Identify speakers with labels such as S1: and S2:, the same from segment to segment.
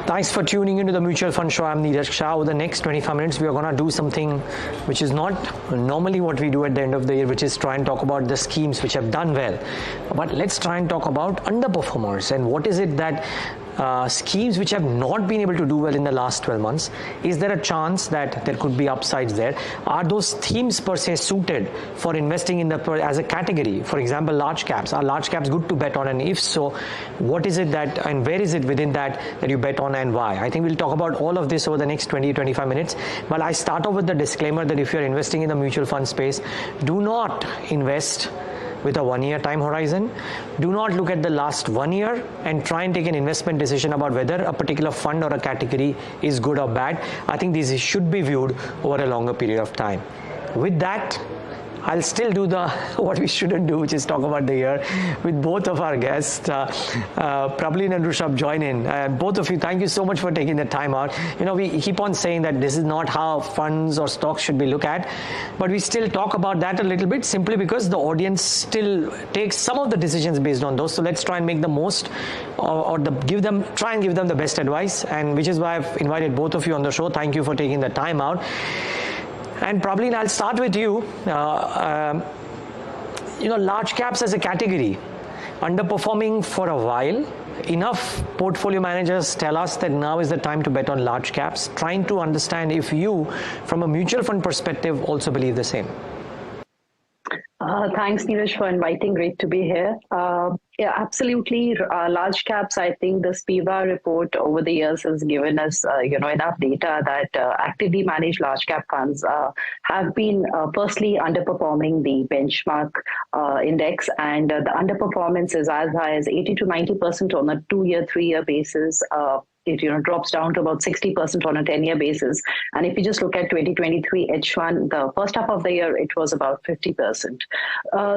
S1: Thanks for tuning into the Mutual Fund Show. I'm Neeraj Shah. Over the next 25 minutes, we are going to do something which is not normally what we do at the end of the year, which is try and talk about the schemes which have done well. But let's try and talk about underperformers and what is it that schemes which have not been able to do well in the last 12 months, is there a chance that there could be upsides there? Are those themes per se suited for investing in as a category? For example, large caps. Are large caps good to bet on? And if so, what is it that and where is it within that you bet on and why? I think we'll talk about all of this over the next 20-25 minutes. But I start off with the disclaimer that if you're investing in the mutual fund space, do not invest with a 1-year time horizon. Do not look at the last 1 year and try and take an investment decision about whether a particular fund or a category is good or bad. I think these should be viewed over a longer period of time. With that, I'll still do what we shouldn't do, which is talk about the year with both of our guests. Prableen and Rishabh join in. Both of you, thank you so much for taking the time out. You know, we keep on saying that this is not how funds or stocks should be looked at, but we still talk about that a little bit simply because the audience still takes some of the decisions based on those. So let's try and make the most try and give them the best advice, and which is why I've invited both of you on the show. Thank you for taking the time out. And probably I'll start with you. Large caps as a category, underperforming for a while. Enough portfolio managers tell us that now is the time to bet on large caps. Trying to understand if you, from a mutual fund perspective, also believe the same.
S2: Thanks, Neeraj, for inviting. Great to be here. Yeah, absolutely. Large caps, I think the SPIVA report over the years has given us, enough data that actively managed large cap funds have been firstly underperforming the benchmark index, and the underperformance is as high as 80 to 90% on a 2-year, 3-year basis. It drops down to about 60% on a 10-year basis. And if you just look at 2023 H1, the first half of the year, it was about 50%.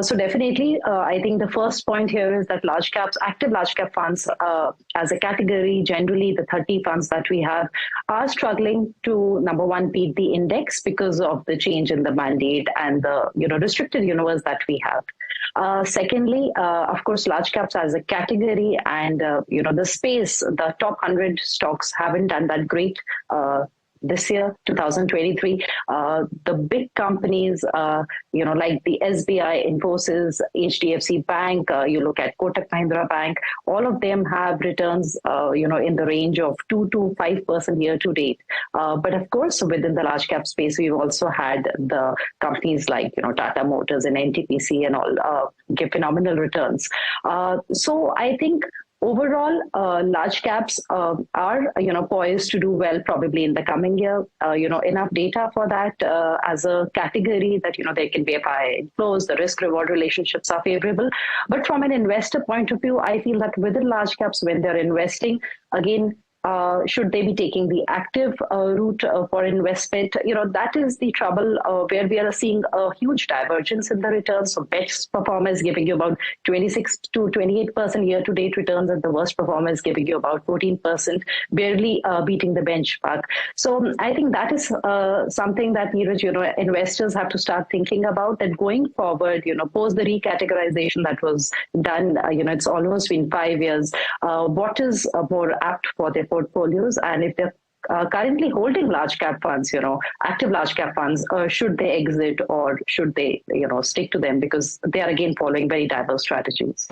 S2: So definitely, I think the first point here is that active large cap funds as a category, generally the 30 funds that we have are struggling to, number one, beat the index because of the change in the mandate and the restricted universe that we have. Secondly, of course, large caps as a category and, the space, the top 100 stocks haven't done that great this year, 2023. The big companies, like the SBI, Infosys, HDFC Bank, you look at Kotak Mahindra Bank, all of them have returns, in the range of 2 to 5% year to date. But of course, within the large cap space, we've also had the companies like, Tata Motors and NTPC and all give phenomenal returns. So I think overall, large caps are, poised to do well probably in the coming year. Enough data for that as a category that, they can be high inflows, the risk-reward relationships are favorable. But from an investor point of view, I feel that within large caps, when they're investing, again, should they be taking the active route for investment? That is the trouble where we are seeing a huge divergence in the returns. So best performers giving you about 26 to 28% year-to-date returns, and the worst performers giving you about 14%, barely beating the benchmark. So I think that is something that, Neeraj, investors have to start thinking about, that going forward, post the recategorization that was done, it's almost been 5 years, what is more apt for their portfolios, and if they're currently holding large cap funds, active large cap funds, should they exit or should they, stick to them, because they are again following very diverse strategies.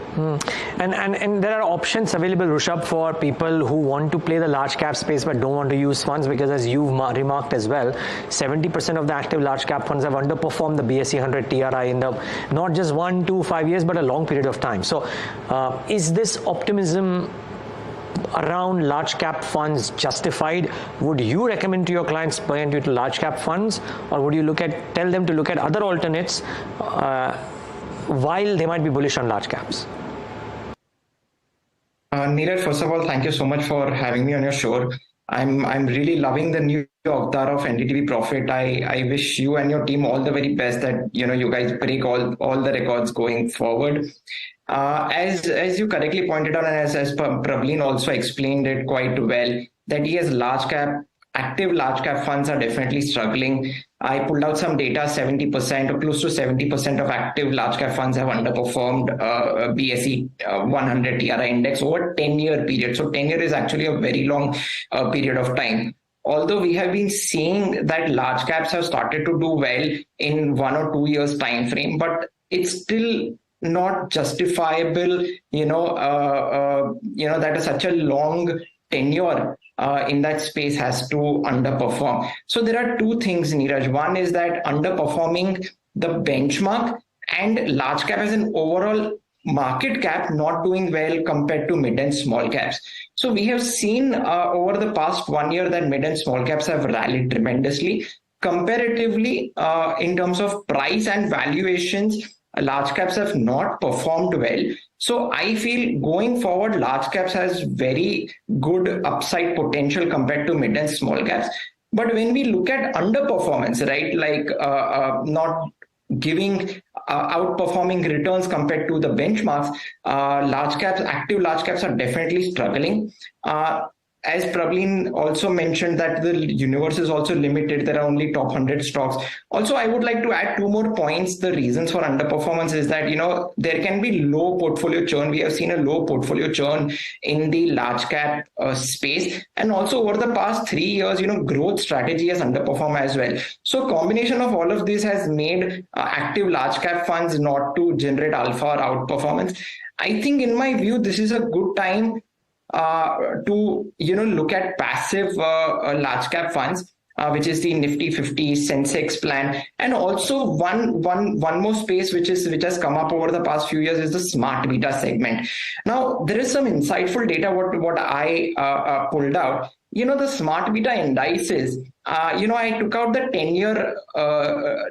S1: And there are options available, Rishabh, for people who want to play the large cap space but don't want to use funds, because as you've remarked as well, 70% of the active large cap funds have underperformed the BSE 100 TRI in the not just 1, 2, 5 years, but a long period of time. So is this optimism around large cap funds justified? Would you recommend to your clients buy into large cap funds, or would you tell them to look at other alternates while they might be bullish on large caps?
S3: Neeraj, first of all, thank you so much for having me on your show. I'm really loving the new avatar of NDTV Profit. I wish you and your team all the very best, that you guys break all the records going forward. As you correctly pointed out, and as Prableen also explained it quite well, that yes, large cap active large cap funds are definitely struggling. I pulled out some data, 70% or close to 70% of active large cap funds have underperformed BSE 100 TRI index over 10-year period. So 10-year is actually a very long period of time. Although we have been seeing that large caps have started to do well in 1 or 2 years time frame, but it's still not justifiable, that is such a long tenure in that space has to underperform. So there are two things, Neeraj. One is that underperforming the benchmark and large cap as an overall market cap not doing well compared to mid and small caps. So we have seen over the past 1 year that mid and small caps have rallied tremendously. Comparatively, in terms of price and valuations, large caps have not performed well. So I feel going forward, large caps has very good upside potential compared to mid and small caps. But when we look at underperformance, right, like not giving outperforming returns compared to the benchmarks, active large caps are definitely struggling. As Praveen also mentioned that the universe is also limited. There are only top 100 stocks. Also, I would like to add two more points. The reasons for underperformance is that, there can be low portfolio churn. We have seen a low portfolio churn in the large cap space. And also over the past 3 years, growth strategy has underperformed as well. So combination of all of this has made active large cap funds not to generate alpha or outperformance. I think in my view, this is a good time to look at passive large cap funds, which is the Nifty 50 Sensex plan, and also one more space which has come up over the past few years is the smart beta segment. Now there is some insightful data what I pulled out. The smart beta indices. I took out the 10-year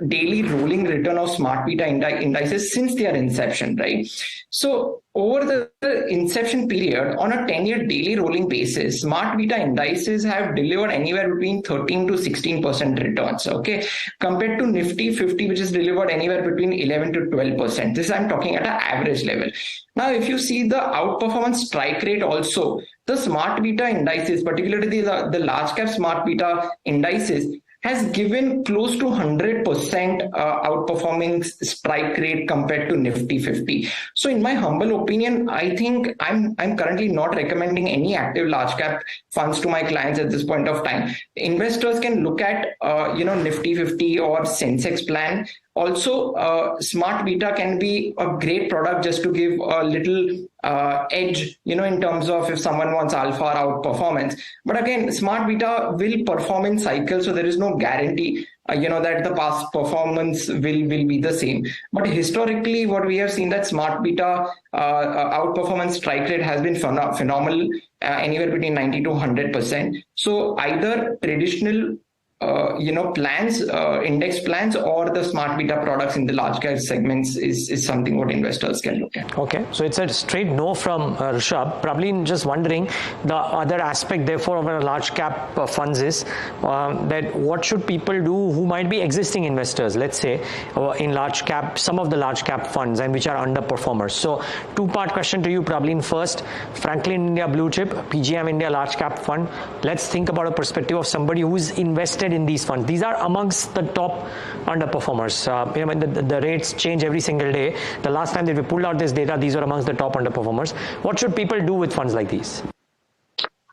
S3: daily rolling return of smart beta indices since their inception, right? So over the inception period, on a 10-year daily rolling basis, smart beta indices have delivered anywhere between 13 to 16% returns, okay? Compared to Nifty 50, which has delivered anywhere between 11 to 12%. This I'm talking at an average level. Now, if you see the outperformance strike rate also, the smart beta indices, particularly the large cap smart beta indices, has given close to 100% outperforming strike rate compared to Nifty 50. So in my humble opinion, I think I'm currently not recommending any active large cap funds to my clients at this point of time. Investors can look at Nifty 50 or Sensex plan. Also, smart beta can be a great product just to give a little edge, in terms of if someone wants alpha or outperformance. But again, smart beta will perform in cycles, so there is no guarantee, that the past performance will be the same. But historically, what we have seen that smart beta outperformance strike rate has been phenomenal, anywhere between 90 to 100%. So either traditional plans, index plans, or the smart beta products in the large cap segments is something what investors can look at.
S1: Okay, so it's a straight no from Rishabh. Probably just wondering the other aspect, therefore, of a large cap funds is that what should people do who might be existing investors, let's say, in large cap, some of the large cap funds and which are underperformers. So two-part question to you, Praveen. First, Franklin India Blue Chip, PGM India Large Cap Fund. Let's think about a perspective of somebody who's invested in these funds. These are amongst the top underperformers. The rates change every single day. The last time that we pulled out this data, these were amongst the top underperformers. What should people do with funds like these?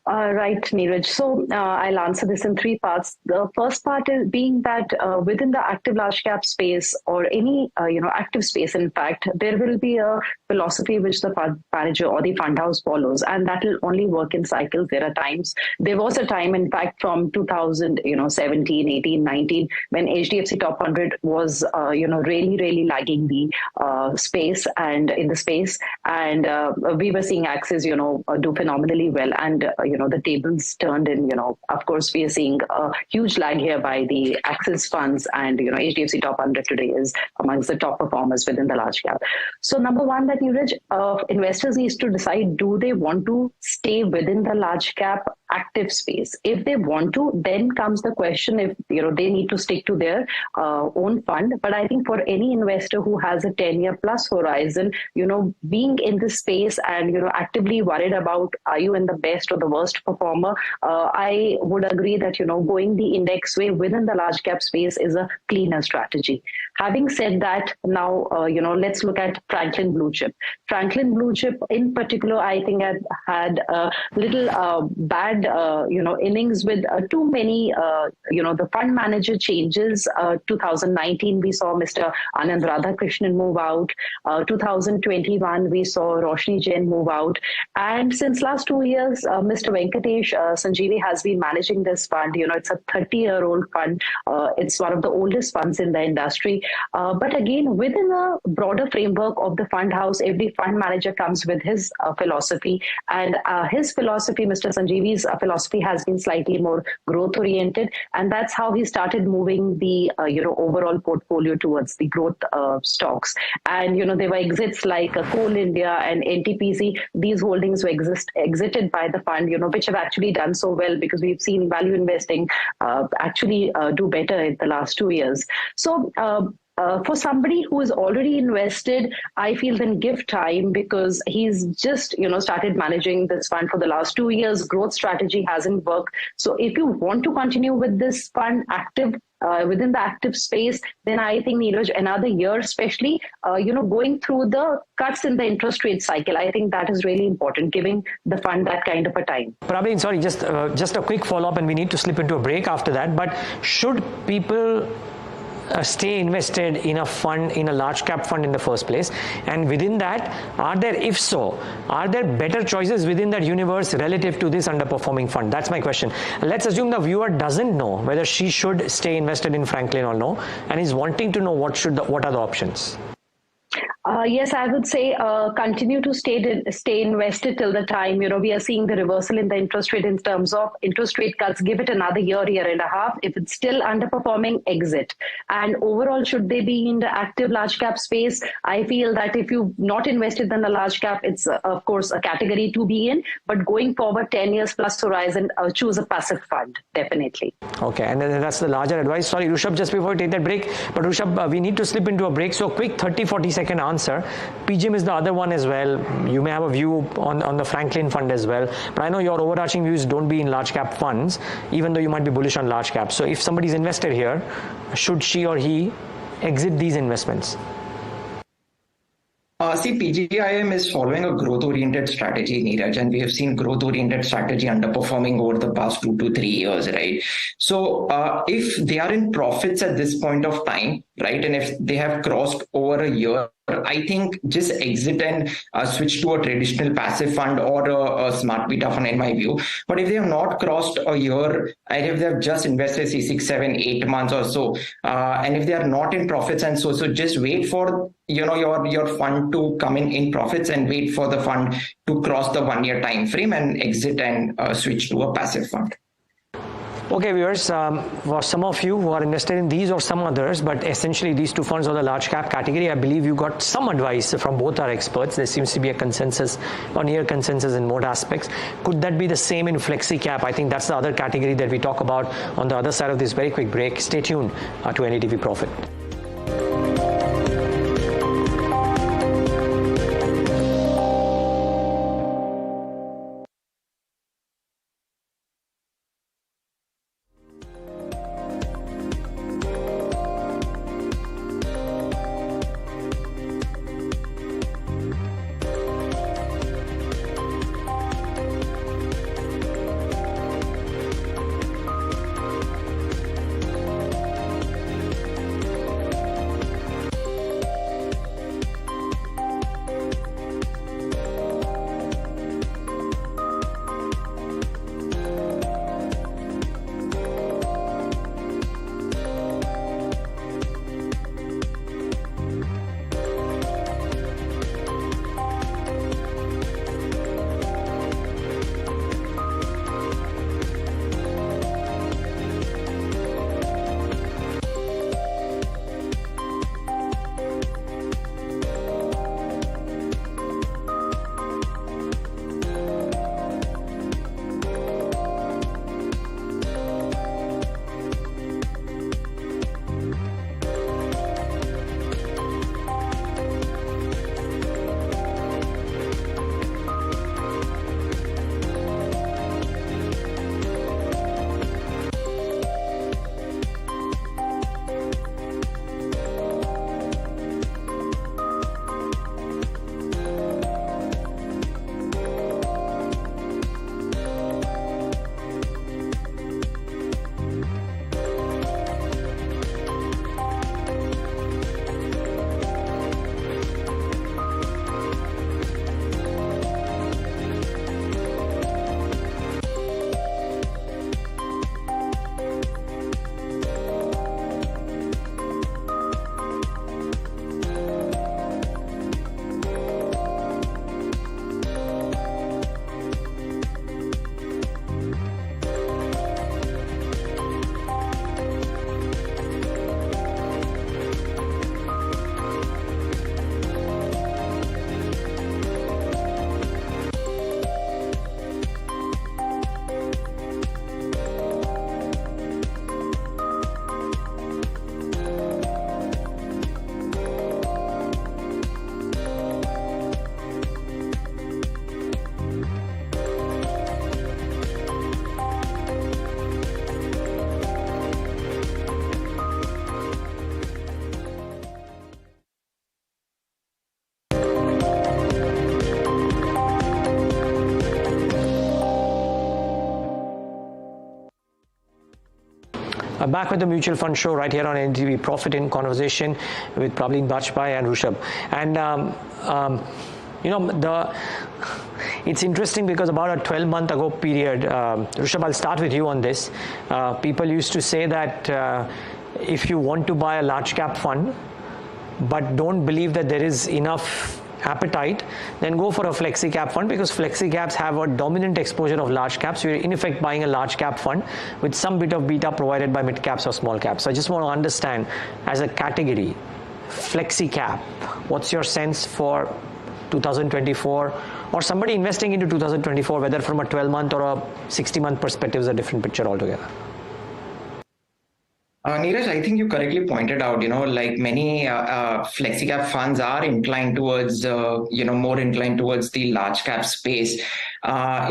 S2: Right, Neeraj. So I'll answer this in three parts. The first part is being that within the active large cap space or any active space, in fact, there will be a philosophy which the fund manager or the fund house follows, and that will only work in cycles. There was a time, in fact, from 2017, 18, 19, when HDFC Top 100 was really lagging the space and in the space, and we were seeing Axis do phenomenally well, and the tables turned in. Of course, we are seeing a huge lag here by the Axis funds, and HDFC Top 100 today is amongst the top performers within the large cap. So number one, that investors need to decide, do they want to stay within the large cap active space? If they want to, then comes the question if they need to stick to their own fund. But I think for any investor who has a 10-year plus horizon, being in this space and actively worried about, are you in the best or the worst worst performer. I would agree that, going the index way within the large cap space is a cleaner strategy. Having said that, now, let's look at Franklin Blue Chip. Franklin Blue Chip in particular, I think had a little bad, innings with too many, the fund manager changes. 2019, we saw Mr. Anand Radhakrishnan move out. 2021, we saw Roshni Jain move out. And since last 2 years, Mr. Venkatesh Sanjeevi has been managing this fund. It's a 30-year-old fund. It's one of the oldest funds in the industry. But again, within a broader framework of the fund house, every fund manager comes with his philosophy. And his philosophy, Mr. Sanjeevi's philosophy, has been slightly more growth-oriented. And that's how he started moving the overall portfolio towards the growth stocks. And, there were exits like Coal India and NTPC. These holdings were exited by the fund, which have actually done so well because we've seen value investing actually do better in the last 2 years. So for somebody who is already invested, I feel then give time because he's just, started managing this fund for the last 2 years. Growth strategy hasn't worked. So if you want to continue with this fund active, within the active space, then I think, Neeraj, another year, especially, going through the cuts in the interest rate cycle, I think that is really important, giving the fund that kind of a time.
S1: Praveen, sorry, just a quick follow-up and we need to slip into a break after that. But should people stay invested in a fund, in a large cap fund in the first place? And within that, if so, are there better choices within that universe relative to this underperforming fund? That's my question. Let's assume the viewer doesn't know whether she should stay invested in Franklin or no, and is wanting to know what are the options.
S2: Yes, I would say continue to stay invested till the time, we are seeing the reversal in the interest rate in terms of interest rate cuts. Give it another year and a half. If it's still underperforming, exit. And overall, should they be in the active large cap space? I feel that if you've not invested in the large cap, it's of course a category to be in. But going forward, 10 years plus horizon, choose a passive fund, definitely.
S1: Okay, and then that's the larger advice. Sorry, Rishabh, just before we take that break, but Rishabh, we need to slip into a break. So quick 30-40 second answer. PGIM is the other one as well. You may have a view on the Franklin fund as well. But I know your overarching views don't be in large cap funds, even though you might be bullish on large cap. So if somebody's invested here, should she or he exit these investments?
S3: See, PGIM is following a growth-oriented strategy, Neeraj, and we have seen growth-oriented strategy underperforming over the past 2 to 3 years, right? So if they are in profits at this point of time, right, and if they have crossed over a year, I think just exit and switch to a traditional passive fund or a smart beta fund in my view. But if they have not crossed a year, and if they have just invested, say 6, 7, 8 months or so, and if they are not in profits and so just wait for your fund to come in profits and wait for the fund to cross the 1 year time frame and exit and switch to a passive fund.
S1: Okay, viewers, for some of you who are invested in these or some others, but essentially these two funds are the large cap category, I believe you got some advice from both our experts. There seems to be a consensus or near consensus in most aspects. Could that be the same in Flexi cap? I think that's the other category that we talk about on the other side of this very quick break. Stay tuned to NDTV Profit. Back with the Mutual Fund Show right here on NDTV Profit in conversation with Praveen Bajpayee and Rushabh. And it's interesting because about a 12-month ago period, Rushabh, I'll start with you on this. People used to say that if you want to buy a large cap fund, but don't believe that there is enough appetite, then go for a flexi cap fund, because flexi caps have a dominant exposure of large caps. You're in effect buying a large cap fund with some bit of beta provided by mid caps or small caps. So I just want to understand, as a category, flexi cap, what's your sense for 2024, or somebody investing into 2024, whether from a 12-month or a 60-month perspective is a different picture altogether?
S3: Neeraj, I think you correctly pointed out, like many flexi cap funds are inclined towards, more inclined towards the large cap space. Through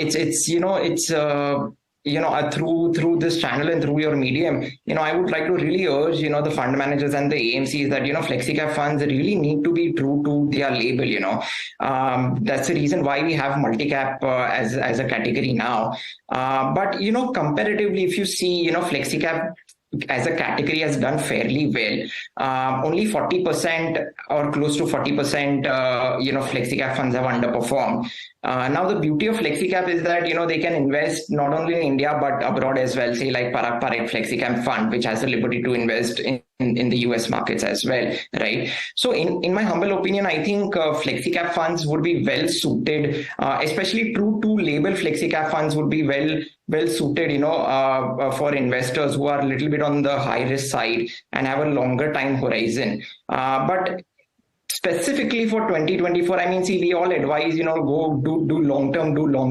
S3: this channel and through your medium, I would like to really urge, the fund managers and the AMCs that, flexi cap funds really need to be true to their label, that's the reason why we have multi-cap as a category now. But, comparatively, if you see, flexi cap as a category has done fairly well. Only 40% or close to 40%, flexi cap funds have underperformed. Now, the beauty of flexi cap is that, they can invest not only in India, but abroad as well, say like Parag Parikh Flexi Cap Fund, which has the liberty to invest in the US markets as well, right? So in my humble opinion, I think flexi cap funds would be well suited, especially true to label flexi cap funds would be well suited, for investors who are a little bit on the high risk side and have a longer time horizon. But specifically for 2024, I mean, see, we all advise, go do long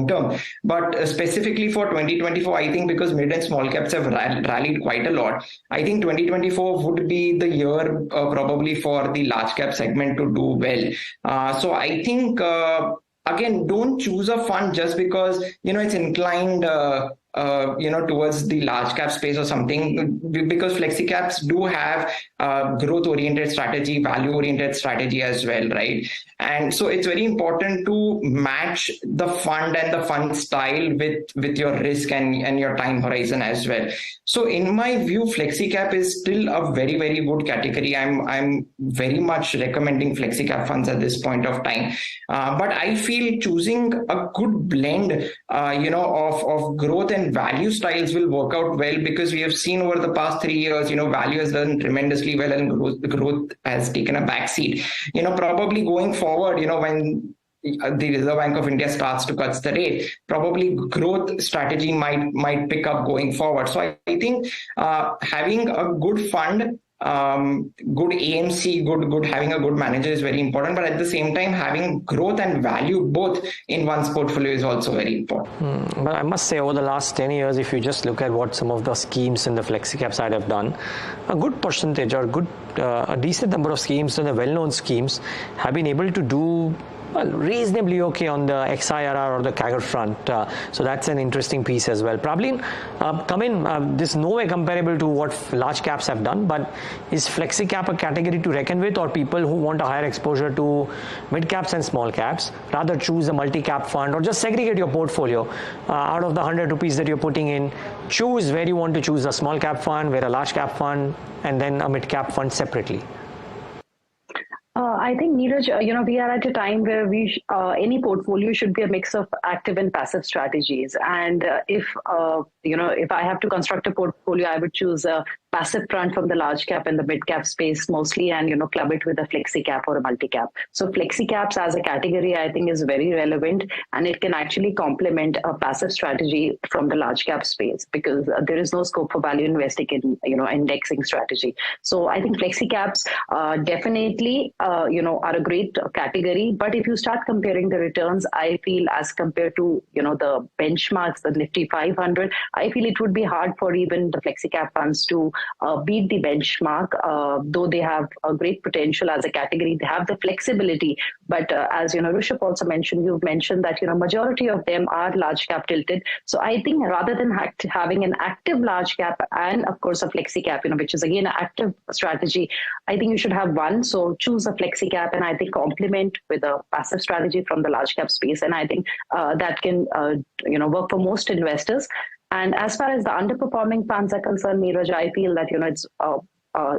S3: term. But specifically for 2024, I think because mid and small caps have rallied quite a lot, I think 2024 would be the year probably for the large cap segment to do well. So I think, again, don't choose a fund just because, it's inclined towards the large cap space or something, because flexi caps do have growth oriented strategy, value oriented strategy as well, right? And so it's very important to match the fund and the fund style with your risk and your time horizon as well. So in my view, flexi cap is still a very, very good category. I'm very much recommending flexi cap funds at this point of time. But I feel choosing a good blend, of growth and value styles will work out well, because we have seen over the past 3 years, value has done tremendously well and growth has taken a backseat. Probably going forward, when the Reserve Bank of India starts to cut the rate, probably growth strategy might pick up going forward. So I think having a good fund, good AMC, good having a good manager is very important, but at the same time having growth and value both in one's portfolio is also very important.
S1: But I must say, over the last 10 years, if you just look at what some of the schemes in the flexi cap side have done, a good percentage or a decent number of schemes and the well-known schemes have been able to do reasonably okay on the XIRR or the CAGR front. So that's an interesting piece as well. Praveen, come in. This is no way comparable to what large caps have done, but is flexi cap a category to reckon with, or people who want a higher exposure to mid caps and small caps rather choose a multi-cap fund, or just segregate your portfolio out of the 100 rupees that you're putting in, choose where you want to choose a small cap fund, where a large cap fund, and then a mid cap fund separately?
S2: I think, Neeraj, we are at a time where any portfolio should be a mix of active and passive strategies. And if I have to construct a portfolio, I would choose a passive fund from the large cap and the mid cap space mostly, and club it with a flexi cap or a multi cap. So flexi caps as a category, I think, is very relevant, and it can actually complement a passive strategy from the large cap space, because there is no scope for value investing in indexing strategy. So I think flexi caps definitely are a great category. But if you start comparing the returns, I feel as compared to the benchmarks, the Nifty 500, I feel it would be hard for even the flexi cap funds to beat the benchmark, though they have a great potential as a category. They have the flexibility, but as Rushabh also mentioned, you've mentioned that majority of them are large cap tilted. So I think rather than having an active large cap and of course a flexi cap, which is again an active strategy, I think you should have one. So choose a flexi cap and I think complement with a passive strategy from the large cap space, and I think that can work for most investors. And as far as the underperforming funds are concerned, Neeraj, I feel that, it's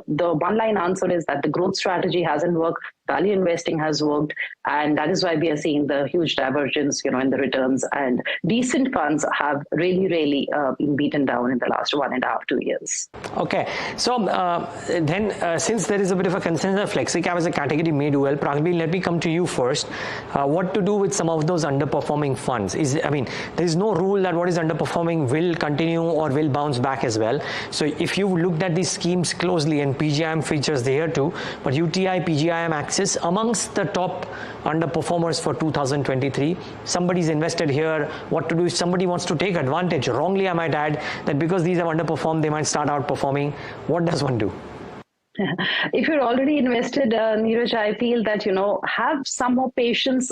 S2: the one line answer is that the growth strategy hasn't worked, value investing has worked, and that is why we are seeing the huge divergence, in the returns, and decent funds have really been beaten down in the last 1.5 to 2 years.
S1: Okay, so then since there is a bit of a consensus, Flexi Cap as a category may do well. Pragvi, let me come to you first. What to do with some of those underperforming funds? There is no rule that what is underperforming will continue or will bounce back as well. So if you looked at these schemes closely, and PGIM features there too, but UTI, PGIM, Axis amongst the top underperformers for 2023. Somebody's invested here. What to do if somebody wants to take advantage, wrongly I might add, that because these have underperformed, they might start outperforming. What does one do?
S2: If you're already invested, Neeraj, I feel that, have some more patience,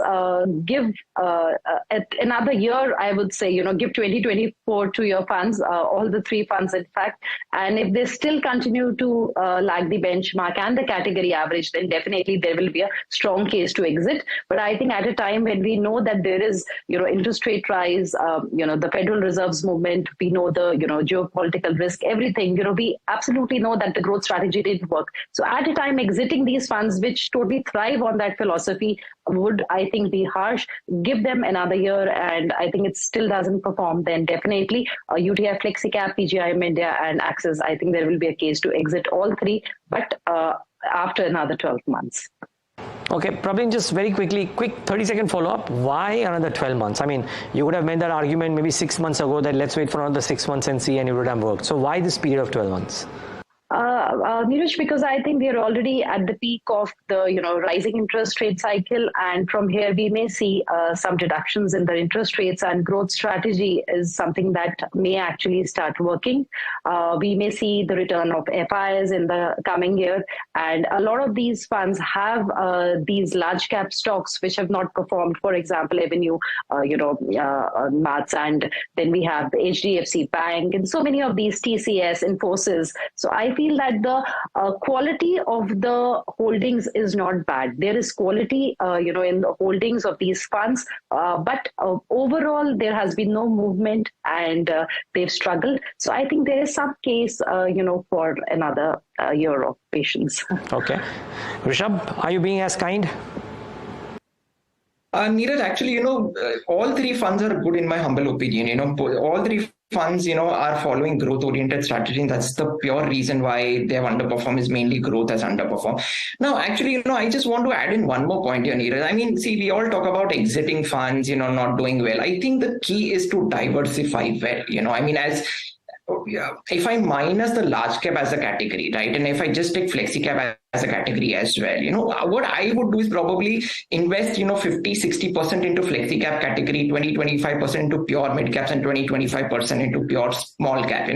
S2: give another year, I would say, give 2024 to your funds, all the three funds, in fact. And if they still continue to lag the benchmark and the category average, then definitely there will be a strong case to exit. But I think at a time when we know that there is, interest rate rise, the Federal Reserve's movement, we know the, geopolitical risk, everything, we absolutely know that the growth strategy didn't work. So at a time, exiting these funds, which totally thrive on that philosophy, would, I think, be harsh. Give them another year, and I think it still doesn't perform, then definitely UTI, Flexi Cap, PGIM India, and Axis, I think there will be a case to exit all three, but after another 12 months.
S1: Okay, probably just very quickly, quick 30-second follow-up. Why another 12 months? You would have made that argument maybe 6 months ago that let's wait for another 6 months and see, and it would have worked. So why this period of 12 months?
S2: Neeraj, because I think we are already at the peak of the rising interest rate cycle, and from here we may see some reductions in the interest rates, and growth strategy is something that may actually start working. We may see the return of FIs in the coming year, and a lot of these funds have these large cap stocks which have not performed. For example, Avenue, Mats, and then we have the HDFC Bank, and so many of these TCS, Infosys. So I feel that the quality of the holdings is not bad. There is quality, in the holdings of these funds, but overall there has been no movement, and they've struggled. So I think there is some case, for another year of patience.
S1: Okay, Rishabh, are you being as kind?
S3: Neeraj, actually, all three funds are good in my humble opinion. All three funds, are following growth-oriented strategy, and that's the pure reason why they have underperformed, is mainly growth has underperformed. Now, actually, I just want to add in one more point here, Neeraj. See, we all talk about exiting funds, not doing well. I think the key is to diversify well, if I minus the large cap as a category, right, and if I just take Flexi Cap as a category as well, what I would do is probably invest, 50-60% into Flexi Cap category, 20-25% into pure mid caps, and 20-25% into pure small cap.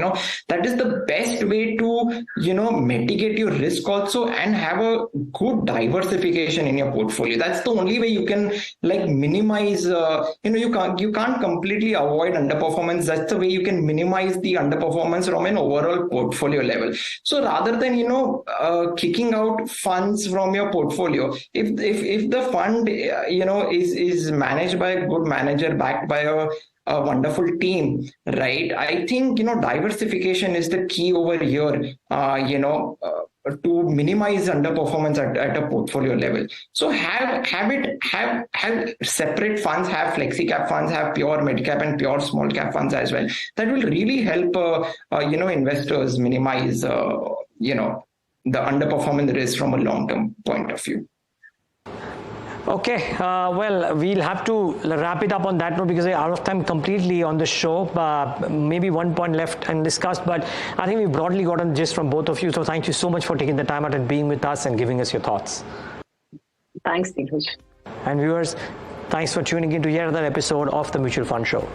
S3: That is the best way to, mitigate your risk also and have a good diversification in your portfolio. That's the only way you can minimize, you can't completely avoid underperformance. That's the way you can minimize the underperformance from an overall portfolio level. So rather than, kicking out funds from your portfolio, if the fund, is managed by a good manager, backed by a wonderful team, right? I think, diversification is the key over here, to minimize underperformance at a portfolio level. So have separate funds, have Flexi Cap funds, have pure mid cap and pure small cap funds as well. That will really help, investors minimize, the underperformance risk from a long-term point of view.
S1: Okay, well, we'll have to wrap it up on that note because we're out of time completely on the show. Maybe one point left undiscussed, but I think we broadly got a gist from both of you. So thank you so much for taking the time out and being with us and giving us your thoughts.
S2: Thanks, Neeraj.
S1: And viewers, thanks for tuning in to yet another episode of the Mutual Fund Show.